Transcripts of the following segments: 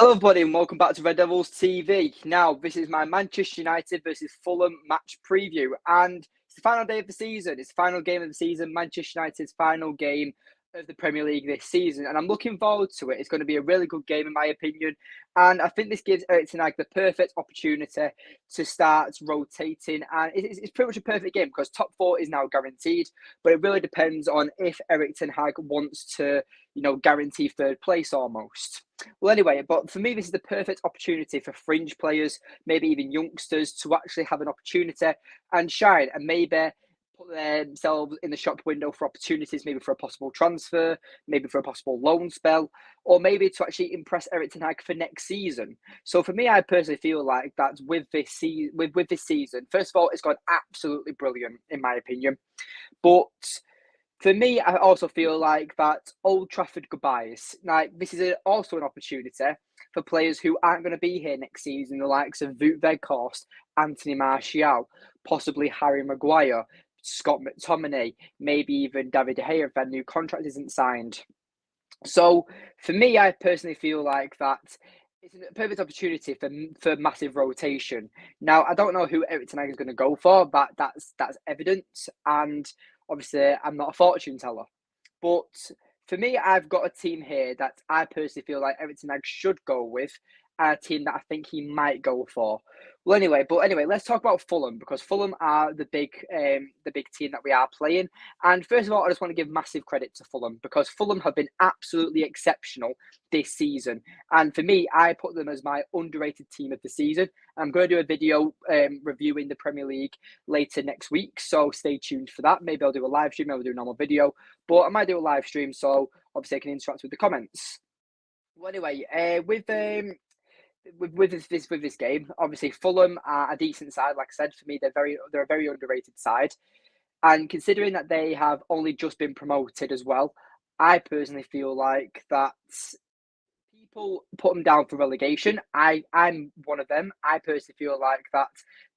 Hello, everybody, and welcome back to Red Devils TV. Now, this is my Manchester United versus Fulham match preview, and it's the final day of the season. It's the final game of the season, Manchester United's final game of the Premier League this season, and I'm looking forward to it. It's going to be a really good game, in my opinion, and I think this gives Erik ten Hag the perfect opportunity to start rotating, and it's pretty much a perfect game because top four is now guaranteed, but it really depends on if Erik ten Hag wants to, guarantee third place almost. Well, anyway, but for me, this is the perfect opportunity for fringe players, maybe even youngsters, to actually have an opportunity and shine and maybe put themselves in the shop window for opportunities, maybe for a possible transfer, maybe for a possible loan spell, or maybe to actually impress Erik ten Hag for next season. So for me, I personally feel like that with this season, first of all, it's gone absolutely brilliant, in my opinion. But for me, I also feel like that Old Trafford goodbyes. Now, this is also an opportunity for players who aren't going to be here next season, the likes of Wout Weghorst, Anthony Martial, possibly Harry Maguire, Scott McTominay, maybe even David De Gea if their new contract isn't signed. So for me, I personally feel like that it's a perfect opportunity for massive rotation. Now, I don't know who Erik ten Hag is going to go for, but that's evident. And obviously, I'm not a fortune teller. But for me, I've got a team here that I personally feel like Erik ten Hag should go with, a team that I think he might go for. Well, anyway, let's talk about Fulham because Fulham are the big team that we are playing. And first of all, I just want to give massive credit to Fulham because Fulham have been absolutely exceptional this season. And for me, I put them as my underrated team of the season. I'm going to do a video reviewing the Premier League later next week, so stay tuned for that. Maybe I'll do a live stream, maybe I'll do a normal video, but I might do a live stream, so obviously I can interact with the comments. Well, anyway, with this game, obviously Fulham are a decent side. Like I said, for me, they're a very underrated side, and considering that they have only just been promoted as well, I personally feel like that people put them down for relegation. I'm one of them. I personally feel like that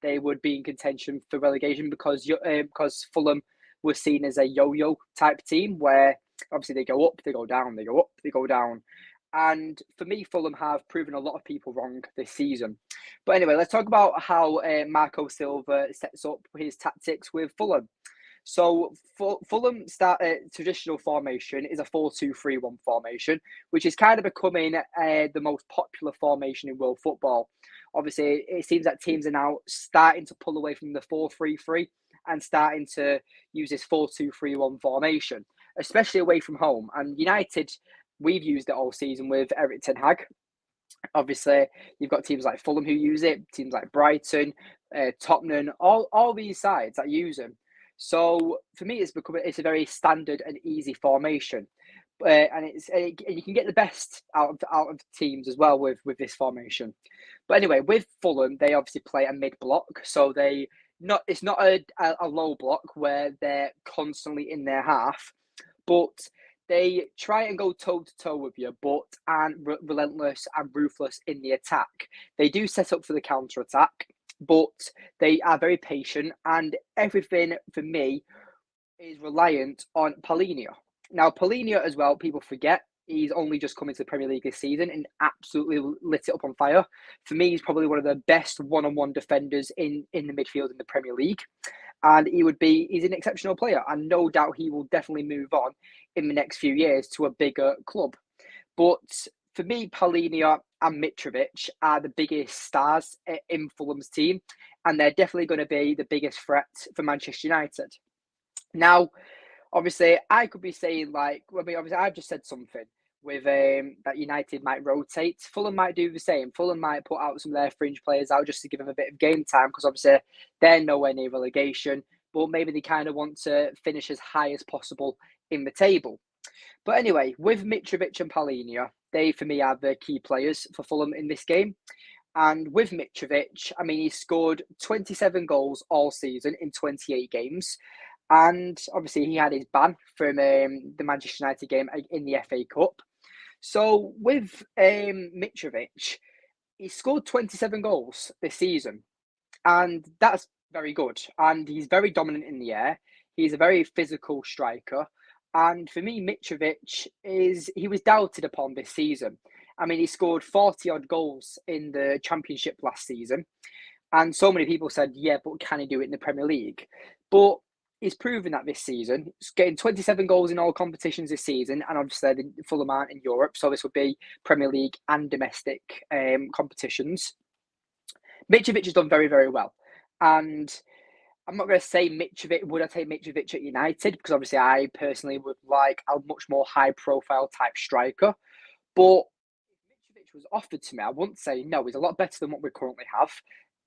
they would be in contention for relegation because Fulham was seen as a yo-yo type team where obviously they go up, they go down, they go up, they go down. And for me, Fulham have proven a lot of people wrong this season. But anyway, let's talk about how Marco Silva sets up his tactics with Fulham. So Fulham traditional formation is a 4-2-3-1 formation, which is kind of becoming the most popular formation in world football. Obviously, it seems that teams are now starting to pull away from the 4-3-3 and starting to use this 4-2-3-1 formation, especially away from home. And United, we've used it all season with Erik ten Hag. Obviously, you've got teams like Fulham who use it, teams like Brighton, Tottenham, all these sides that use them. So for me, it's a very standard and easy formation, and you can get the best out of teams as well with this formation. But anyway, with Fulham, they obviously play a mid block, so it's not a low block where they're constantly in their half, but they try and go toe to toe with you, but aren't relentless and ruthless in the attack. They do set up for the counter attack, but they are very patient, and everything for me is reliant on Palhinha. Now, Palhinha as well, people forget, he's only just come into the Premier League this season and absolutely lit it up on fire. For me, he's probably one of the best one-on-one defenders in the midfield in the Premier League. And he's an exceptional player. And no doubt he will definitely move on in the next few years to a bigger club. But for me, Palhinha and Mitrovic are the biggest stars in Fulham's team. And they're definitely going to be the biggest threat for Manchester United. Now, obviously, I could be saying obviously I've just said something with that United might rotate. Fulham might do the same. Fulham might put out some of their fringe players out just to give them a bit of game time because obviously they're nowhere near relegation, but maybe they kind of want to finish as high as possible in the table. But anyway, with Mitrovic and Palhinha, they for me are the key players for Fulham in this game. And with Mitrovic, I mean, he scored 27 goals all season in 28 games. And obviously, he had his ban from the Manchester United game in the FA Cup. So with Mitrovic, he scored 27 goals this season. And that's very good. And he's very dominant in the air. He's a very physical striker. And for me, Mitrovic he was doubted upon this season. I mean, he scored 40 odd goals in the Championship last season. And so many people said, yeah, but can he do it in the Premier League? But he's proven that this season. He's getting 27 goals in all competitions this season. And obviously, the Fulham aren't in Europe. So this would be Premier League and domestic competitions. Mitrovic has done very, very well. And I'm not going to say Mitrovic. Would I take Mitrovic at United? Because obviously, I personally would like a much more high profile type striker. But if Mitrovic was offered to me, I wouldn't say no. He's a lot better than what we currently have.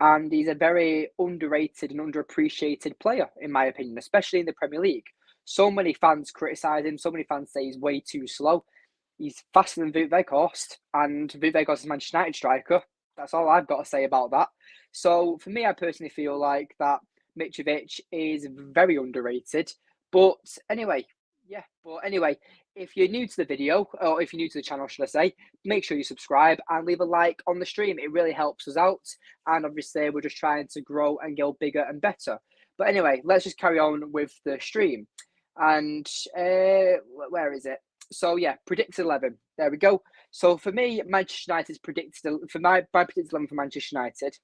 And he's a very underrated and underappreciated player, in my opinion, especially in the Premier League. So many fans criticise him. So many fans say he's way too slow. He's faster than Wout Weghorst, and Wout Weghorst is a Manchester United striker. That's all I've got to say about that. So for me, I personally feel like that Mitrovic is very underrated. But anyway, if you're new to the video, or if you're new to the channel, should I say, make sure you subscribe and leave a like on the stream. It really helps us out. And obviously, we're just trying to grow and go bigger and better. But anyway, let's just carry on with the stream. And where is it? So yeah, predicted 11. There we go. So for me, Manchester United's predicted, for my predicted 11 for Manchester United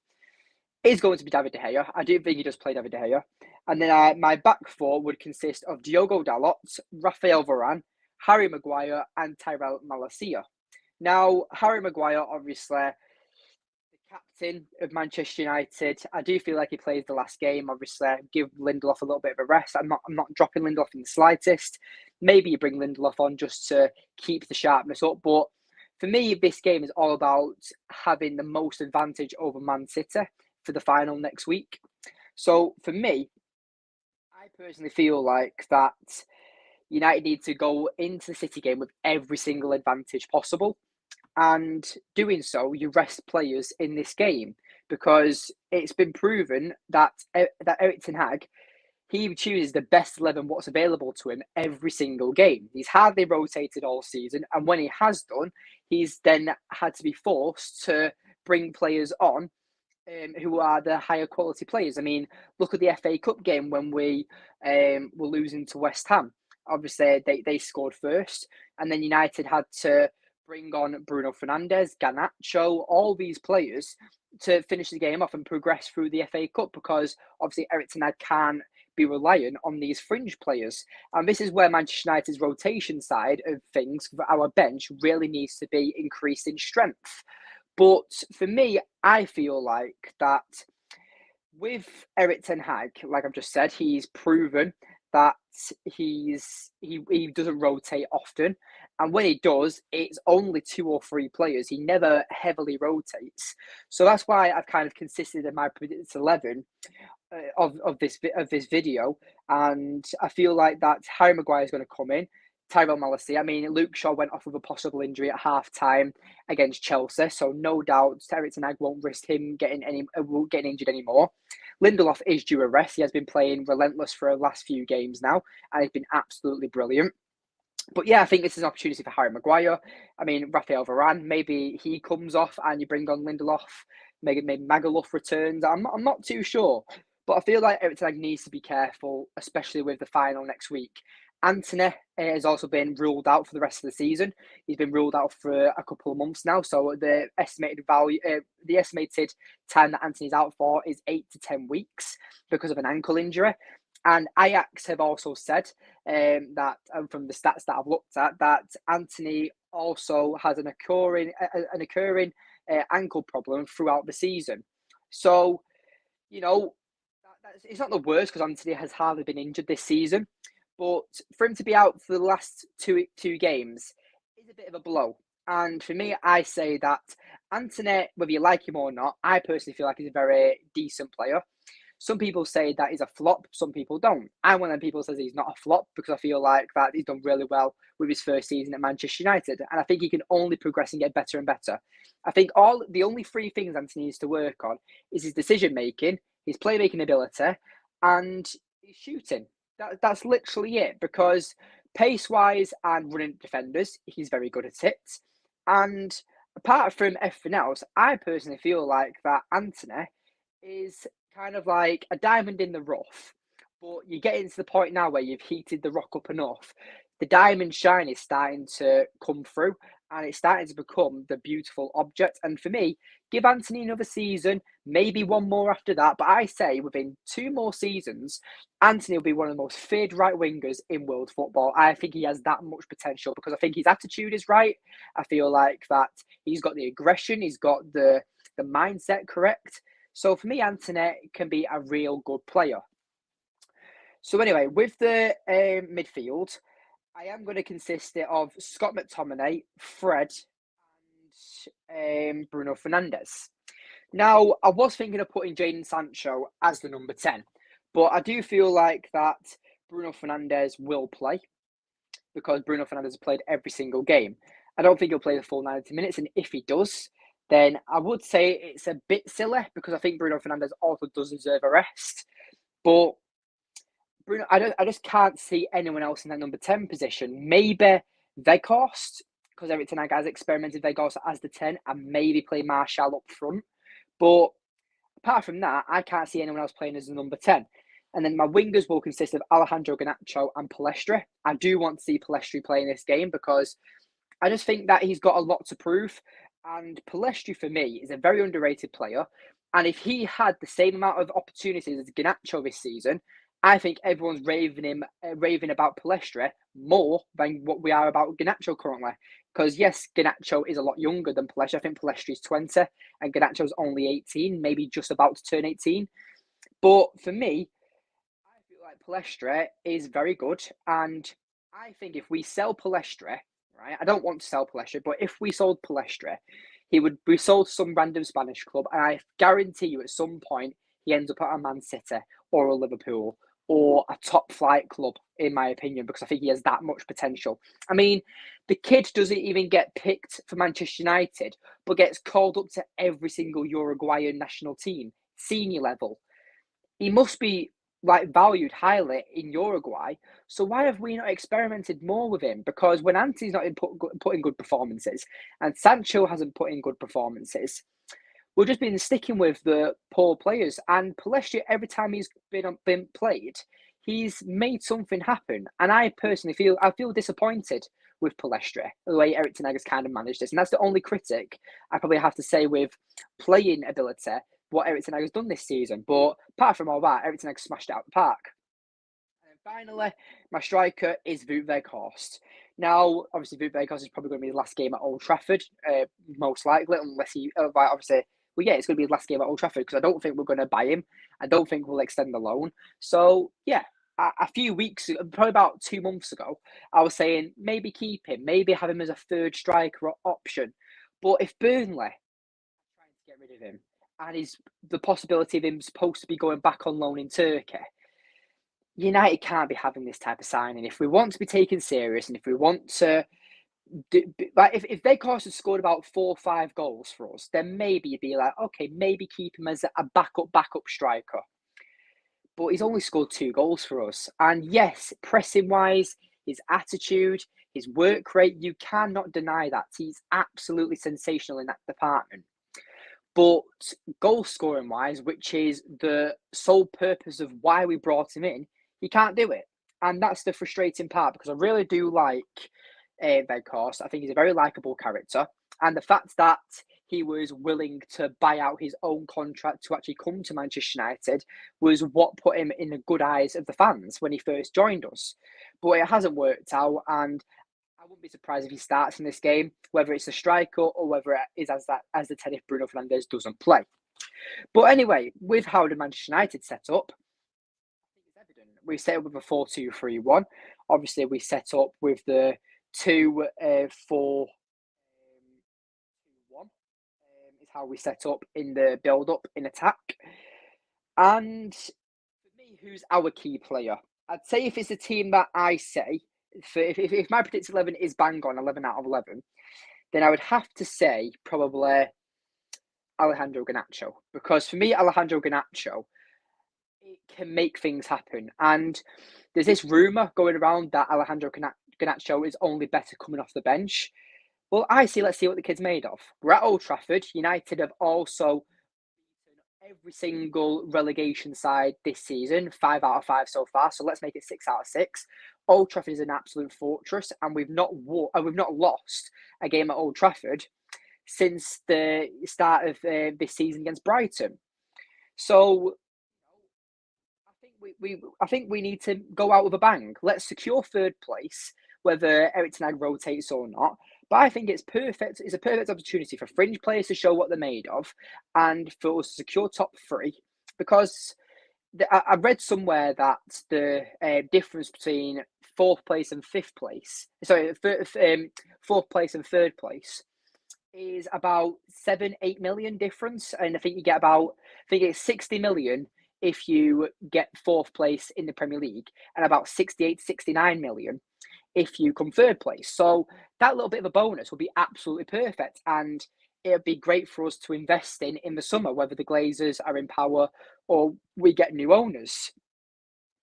is going to be David De Gea. I do think he does play David De Gea. And then my back four would consist of Diogo Dalot, Raphael Varane, Harry Maguire, and Tyrell Malacia. Now, Harry Maguire, obviously, the captain of Manchester United. I do feel like he plays the last game. Obviously, give Lindelof a little bit of a rest. I'm not dropping Lindelof in the slightest. Maybe you bring Lindelof on just to keep the sharpness up. But for me, this game is all about having the most advantage over Man City for the final next week. So for me, I personally feel like that United need to go into the City game with every single advantage possible. And doing so, you rest players in this game because it's been proven that Erik ten Hag, he chooses the best 11 what's available to him every single game. He's hardly rotated all season. And when he has done, he's then had to be forced to bring players on who are the higher quality players. I mean, look at the FA Cup game when we were losing to West Ham. Obviously, they scored first, and then United had to bring on Bruno Fernandes, Garnacho, all these players to finish the game off and progress through the FA Cup because obviously Erik ten Hag can't be reliant on these fringe players. And this is where Manchester United's rotation side of things, for our bench, really needs to be increased in strength. But for me, I feel like that with Erik ten Hag, like I've just said, he's proven that he doesn't rotate often. And when he does, it's only 2 or 3 players. He never heavily rotates. So that's why I've kind of consisted in my predicted 11 of this video. And I feel like that Harry Maguire is going to come in. Tyrell Malacia. I mean, Luke Shaw went off with a possible injury at half-time against Chelsea, so no doubt Erik ten Hag won't risk him getting injured anymore. Lindelof is due a rest. He has been playing relentless for the last few games now, and he's been absolutely brilliant. But yeah, I think this is an opportunity for Harry Maguire. I mean, Raphael Varane, maybe he comes off and you bring on Lindelof. Maybe Magaluf returns. I'm not too sure. But I feel like Erik ten Hag needs to be careful, especially with the final next week. Antony has also been ruled out for the rest of the season. He's been ruled out for a couple of months now. So the estimated time that Antony's out for is 8 to 10 weeks because of an ankle injury. And Ajax have also said that, from the stats that I've looked at, that Antony also has an occurring ankle problem throughout the season. So, you know, it's not the worst because Antony has hardly been injured this season. But for him to be out for the last two games is a bit of a blow. And for me, I say that Antony, whether you like him or not, I personally feel like he's a very decent player. Some people say that he's a flop, some people don't. I'm one of them people who says he's not a flop because I feel like that he's done really well with his first season at Manchester United. And I think he can only progress and get better and better. I think the only 3 things Antony needs to work on is his decision-making, his playmaking ability, and his shooting. That's literally it, because pace-wise and running defenders, he's very good at it. And apart from everything else, I personally feel like that Antony is kind of like a diamond in the rough. But you're getting to the point now where you've heated the rock up enough. The diamond shine is starting to come through. and it's starting to become the beautiful object. And for me, give Anthony another season, maybe one more after that. But I say within 2 more seasons, Anthony will be one of the most feared right wingers in world football. I think he has that much potential because I think his attitude is right. I feel like that he's got the aggression, he's got the mindset correct. So for me, Anthony can be a real good player. So anyway, with the midfield, I am going to consist it of Scott McTominay, Fred, and Bruno Fernandes. Now, I was thinking of putting Jadon Sancho as the number 10, but I do feel like that Bruno Fernandes will play because Bruno Fernandes has played every single game. I don't think he'll play the full 90 minutes, and if he does, then I would say it's a bit silly because I think Bruno Fernandes also does deserve a rest. But Bruno, I just can't see anyone else in that number 10 position. Maybe Weghorst, because Eric Ten Hag has experimented Weghorst as the 10 and maybe play Martial up front. But apart from that, I can't see anyone else playing as the number 10. And then my wingers will consist of Alejandro Garnacho and Palestra. I do want to see Palestra play in this game because I just think that he's got a lot to prove. And Palestra, for me, is a very underrated player. And if he had the same amount of opportunities as Garnacho this season, I think everyone's raving about Palestra more than what we are about Garnacho currently. Because yes, Garnacho is a lot younger than Palestra. I think Palestra is 20 and Garnacho's only 18, maybe just about to turn 18. But for me, I feel like Palestra is very good. And I think if we sell Palestra, right, I don't want to sell Palestra, but if we sold Palestra, he would be sold to some random Spanish club. And I guarantee you at some point, he ends up at a Man City or a Liverpool or a top flight club, in my opinion, because I think he has that much potential. I mean, the kid doesn't even get picked for Manchester United, but gets called up to every single Uruguayan national team, senior level. He must be like valued highly in Uruguay. So why have we not experimented more with him? Because when Anthony's not putting good performances and Sancho hasn't put in good performances, we've just been sticking with the poor players. And Palestra, every time he's been played, he's made something happen. And I personally feel disappointed with Palestra, the way Eric Ten Hag has kind of managed this. And that's the only critic I probably have to say with playing ability, what Eric Ten Hag has done this season. But apart from all that, Eric Ten Hag smashed it out the park. And finally, my striker is Wout Weghorst. Now, obviously, Wout Weghorst is probably going to be his last game at Old Trafford, most likely, unless he, obviously, well, yeah, it's going to be his last game at Old Trafford because I don't think we're going to buy him. I don't think we'll extend the loan. So, yeah, a few weeks, probably about 2 months ago, I was saying maybe keep him, maybe have him as a third striker option. But if Burnley are trying to get rid of him and is the possibility of him supposed to be going back on loan in Turkey, United can't be having this type of signing. If we want to be taken serious and if we want to like if Weghorst had scored about 4 or 5 goals for us, then maybe you'd be like, okay, maybe keep him as a backup striker. But he's only scored 2 goals for us. And yes, pressing wise, his attitude, his work rate, you cannot deny that. He's absolutely sensational in that department. But goal scoring wise, which is the sole purpose of why we brought him in, he can't do it. And that's the frustrating part because I really do like Weghorst. I think he's a very likable character. And the fact that he was willing to buy out his own contract to actually come to Manchester United was what put him in the good eyes of the fans when he first joined us. But it hasn't worked out, and I wouldn't be surprised if he starts in this game, whether it's a striker or whether it is as the 10 if Bruno Fernandes doesn't play. But anyway, with how the Manchester United set up, I think it's evident. We set up with a 4-2-3-1. Obviously, we set up with the 2-4-2-1 is how we set up in the build-up in attack. And for me, who's our key player? I'd say if it's a team that I say, if my predicted 11 is bang on 11 out of 11, then I would have to say probably Alejandro Garnacho. Because for me, Alejandro Garnacho, it can make things happen. And there's this rumour going around that Alejandro Garnacho is only better coming off the bench. Well, let's see what the kid's made of. We're at Old Trafford. United have also beaten every single relegation side this season, 5 out of 5 so far. So let's make it 6 out of 6. Old Trafford is an absolute fortress, and we've not lost a game at Old Trafford since the start of this season against Brighton. So I think we need to go out with a bang. Let's secure third place, whether Erik ten Hag rotates or not. But I think it's perfect. It's a perfect opportunity for fringe players to show what they're made of, and for us to secure top three. Because I read somewhere that the difference between fourth place and fifth place, fourth place and third place, is about 7-8 million difference, and I think you get about, I think it's 60 million if you get fourth place in the Premier League, and about 68-69 million if you come third place. So that little bit of a bonus will be absolutely perfect, and it'd be great for us to invest in the summer, whether the Glazers are in power or we get new owners.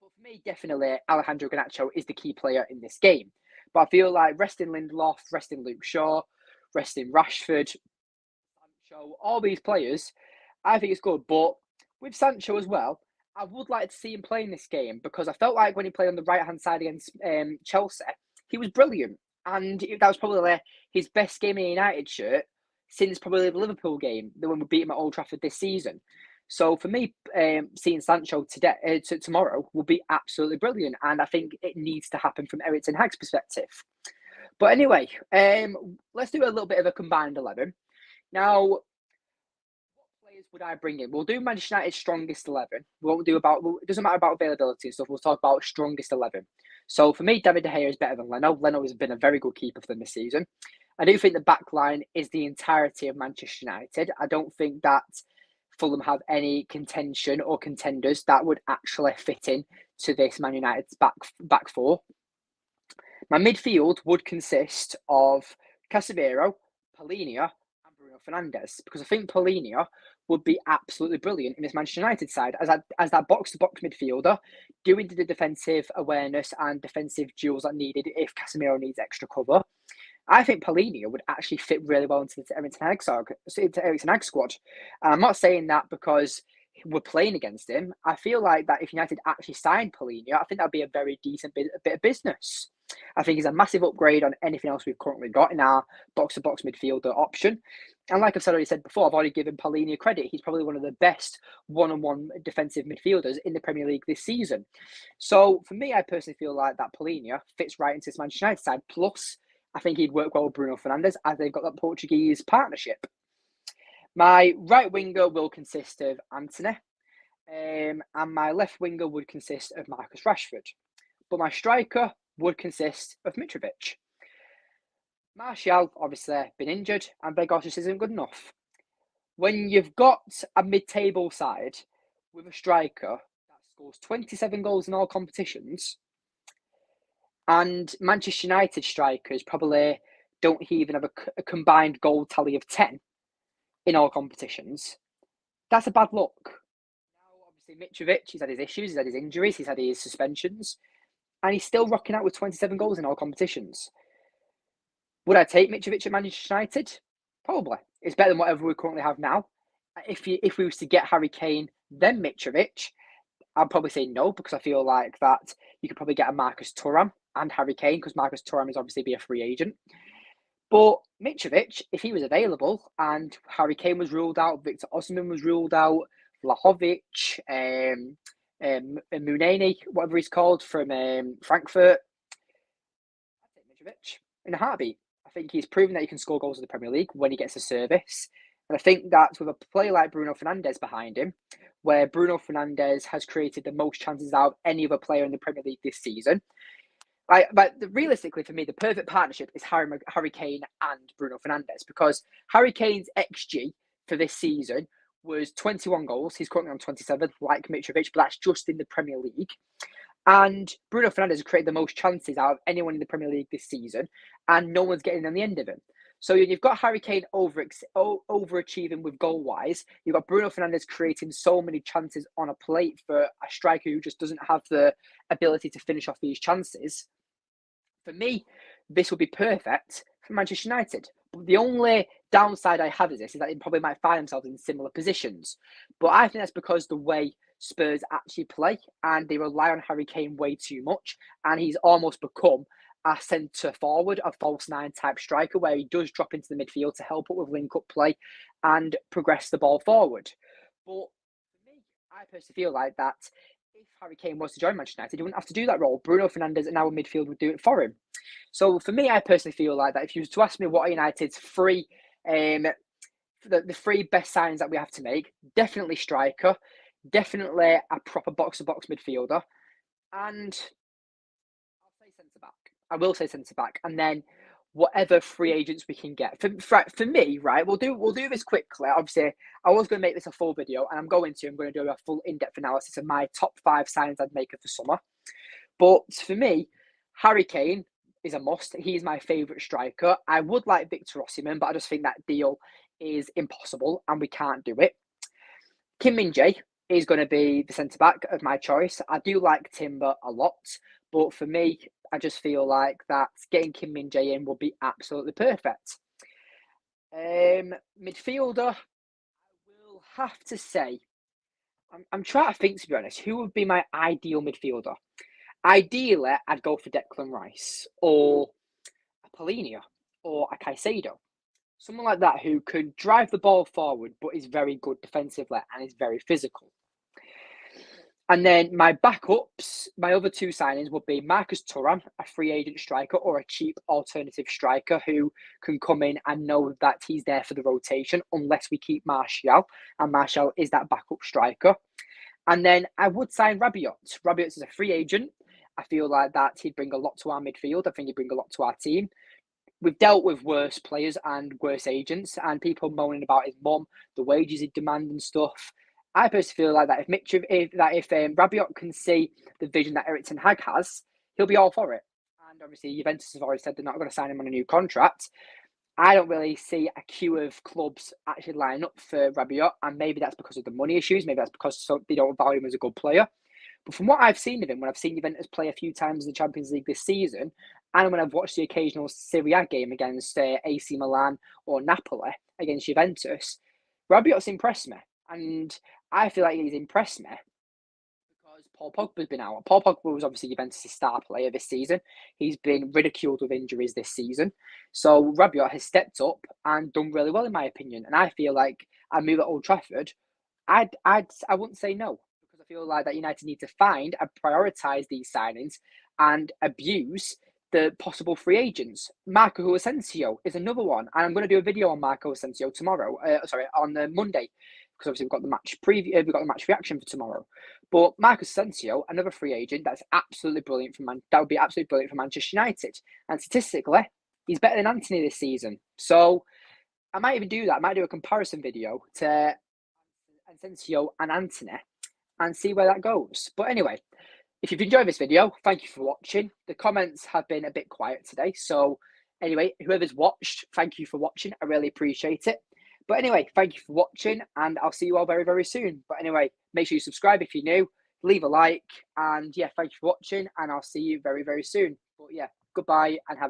But for me, definitely Alejandro Garnacho is the key player in this game. But I feel like resting Lindelof, resting Luke Shaw, resting Rashford, Sancho, all these players, I think it's good. But with Sancho as well, I would like to see him play in this game, because I felt like when he played on the right-hand side against Chelsea, he was brilliant. And that was probably his best game in a United shirt since probably the Liverpool game, the one we beat him at Old Trafford this season. So for me, seeing Sancho tomorrow will be absolutely brilliant. And I think it needs to happen from Erik ten Hag's perspective. But anyway, let's do a little bit of a combined 11. Now, what players would I bring in? We'll do Manchester United's strongest 11. We won't do it doesn't matter about availability and stuff. We'll talk about strongest 11. So for me, David De Gea is better than Leno. Leno has been a very good keeper for them this season. I do think the back line is the entirety of Manchester United. I don't think that Fulham have any contention or contenders that would actually fit in to this Man United's back four. My midfield would consist of Casemiro, Palhinha, and Bruno Fernandes, because I think Palhinha would be absolutely brilliant in this Manchester United side as that box-to-box midfielder, doing the defensive awareness and defensive duels that needed if Casemiro needs extra cover. I think Palhinha would actually fit really well into the Erik ten Hag squad. And I'm not saying that because we're playing against him. I feel like that if United actually signed Palhinha, I think that'd be a very decent bit of business. I think he's a massive upgrade on anything else we've currently got in our box-to-box midfielder option. And like I've already said before, I've already given Palhinha credit. He's probably one of the best one-on-one defensive midfielders in the Premier League this season. So for me, I personally feel like that Palhinha fits right into this Manchester United side. Plus, I think he'd work well with Bruno Fernandes as they've got that Portuguese partnership. My right winger will consist of Antony, and my left winger would consist of Marcus Rashford. But my striker would consist of Mitrovic. Martial, obviously, been injured, and Weghorst just isn't good enough. When you've got a mid-table side with a striker that scores 27 goals in all competitions, and Manchester United strikers probably don't even have a combined goal tally of 10 in all competitions, that's a bad look. Now, obviously, Mitrovic, he's had his issues, he's had his injuries, he's had his suspensions, and he's still rocking out with 27 goals in all competitions. Would I take Mitrovic at Manchester United? Probably. It's better than whatever we currently have now. If we was to get Harry Kane, then Mitrovic, I'd probably say no, because I feel like that you could probably get a Marcus Thuram and Harry Kane, because Marcus Thuram is obviously be a free agent. But Mitrovic, if he was available and Harry Kane was ruled out, Victor Osimhen was ruled out, Vlahovic, Muneni, whatever he's called, from Frankfurt, I'd take Mitrovic in a heartbeat. I think he's proven that he can score goals in the Premier League when he gets a service. And I think that with a player like Bruno Fernandes behind him, where Bruno Fernandes has created the most chances out of any other player in the Premier League this season, but realistically, for me, the perfect partnership is Harry Kane and Bruno Fernandes, because Harry Kane's XG for this season was 21 goals. He's currently on 27, like Mitrovic, but that's just in the Premier League. And Bruno Fernandes has created the most chances out of anyone in the Premier League this season, and no one's getting on the end of him. So you've got Harry Kane overachieving with goal-wise. You've got Bruno Fernandes creating so many chances on a plate for a striker who just doesn't have the ability to finish off these chances. For me, this would be perfect for Manchester United. But the only downside I have is that they probably might find themselves in similar positions. But I think that's because the way Spurs actually play, and they rely on Harry Kane way too much, and he's almost become a centre forward, a false nine type striker, where he does drop into the midfield to help up with link up play and progress the ball forward. But for me, I personally feel like that if Harry Kane was to join Manchester United, he wouldn't have to do that role. Bruno Fernandes and our midfield would do it for him. So for me, I personally feel like that if you was to ask me what are United's three, the three best signings that we have to make, definitely striker, definitely a proper box-to-box midfielder, and I'll say centre back. I will say centre back, and then whatever free agents we can get. For me, right, we'll do this quickly. Obviously, I was going to make this a full video, and I'm going to do a full in-depth analysis of my top 5 signings I'd make for the summer. But for me, Harry Kane is a must. He's my favourite striker. I would like Victor Osimhen, but I just think that deal is impossible, and we can't do it. Kim Min-jae is going to be the centre back of my choice. I do like Timber a lot, but for me, I just feel like that getting Kim Min-jae in will be absolutely perfect. Midfielder, I will have to say, I'm trying to think, to be honest, who would be my ideal midfielder? Ideally, I'd go for Declan Rice or a Polina or a Caicedo. Someone like that who can drive the ball forward but is very good defensively and is very physical. And then my backups, my other 2 signings would be Marcus Thuram, a free agent striker or a cheap alternative striker who can come in and know that he's there for the rotation unless we keep Martial, and Martial is that backup striker. And then I would sign Rabiot. Rabiot is a free agent. I feel like that he'd bring a lot to our midfield. I think he'd bring a lot to our team. We've dealt with worse players and worse agents, and people moaning about his mum, the wages he demand and stuff. I personally feel like that if Rabiot can see the vision that Erik ten Hag has, he'll be all for it. And obviously, Juventus have already said they're not going to sign him on a new contract. I don't really see a queue of clubs actually lining up for Rabiot, and maybe that's because of the money issues. Maybe that's because they don't value him as a good player. But from what I've seen of him, when I've seen Juventus play a few times in the Champions League this season, and when I've watched the occasional Serie A game against AC Milan or Napoli against Juventus, Rabiot's impressed me. And I feel like he's impressed me because Paul Pogba's been out. Paul Pogba was obviously Juventus' star player this season. He's been ridiculed with injuries this season. So Rabiot has stepped up and done really well, in my opinion. And I feel like I move at Old Trafford, I wouldn't say no, because I feel like that United need to find and prioritise these signings and abuse the possible free agents. Marco Asensio is another one, and I'm going to do a video on Marco Asensio tomorrow. On Monday, because obviously we've got the match preview, we've got the match reaction for tomorrow. But Marcus Asensio, another free agent, that's absolutely brilliant that would be absolutely brilliant for Manchester United. And statistically, he's better than Antony this season. So I might even do that. I might do a comparison video to Asensio and Antony and see where that goes. But anyway, if you've enjoyed this video, thank you for watching. The comments have been a bit quiet today. So anyway, whoever's watched, thank you for watching. I really appreciate it. But anyway, thank you for watching, and I'll see you all very, very soon. But anyway, make sure you subscribe if you're new, leave a like, and yeah, thank you for watching, and I'll see you very, very soon. But yeah, goodbye, and have a